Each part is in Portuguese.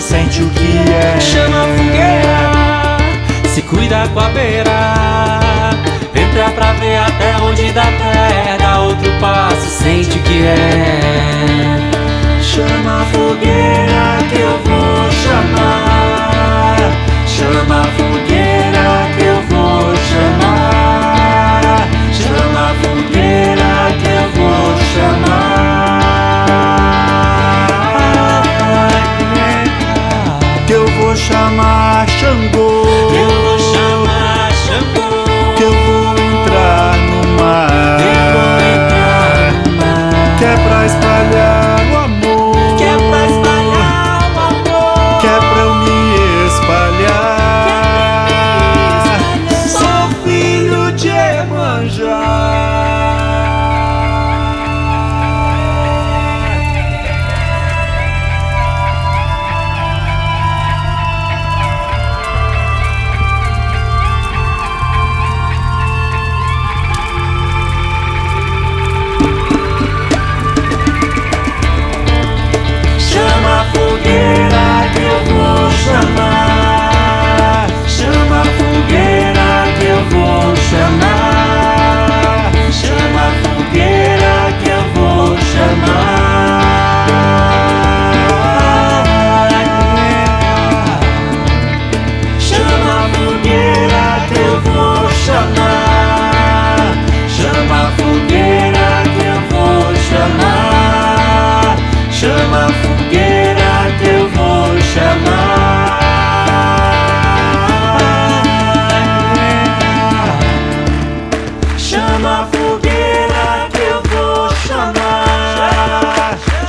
sente o que é. Chama a fogueira, se cuida com a beira. Entra pra ver até onde dá pé. Dá outro passo, sente o que é. Chama a fogueira que eu vou chamar. Chama a fogueira que eu vou chamar. Chama a fogueira que eu vou chamar. Que eu vou chamar Xangô. Eu vou chamar Xangô. Que eu vou entrar no mar. Eu vou entrar no mar. Que é pra espalhar o amor. Que é pra espalhar o amor. Que é pra eu me espalhar. Sou filho de Iemanjá. Chama a fogueira que eu vou chamar. Chama a fogueira que eu vou chamar. Chama a fogueira que eu vou chamar. Chama a fogueira que eu vou chamar. Chama a fogueira que eu vou chamar. Chama a fogueira que eu vou chamar. Chama a fogueira que eu vou chamar.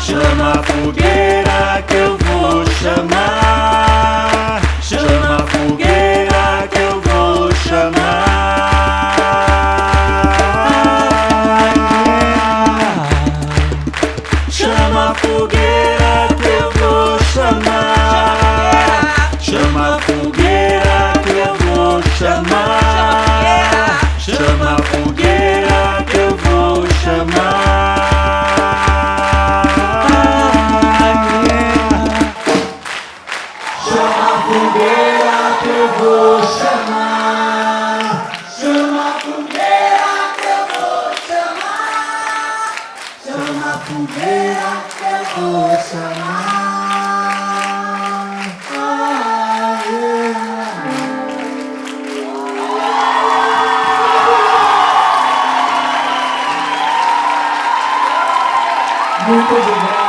Chama a fogueira que eu vou chamar. Chama a fogueira que eu vou chamar. Chama a fogueira que eu vou chamar. Chama a fogueira que eu vou chamar. Chama a fogueira que eu vou chamar. Chama a fogueira que eu vou chamar. Chama a fogueira que eu vou chamar. Chama a fogueira que eu vou chamar. Muito obrigado.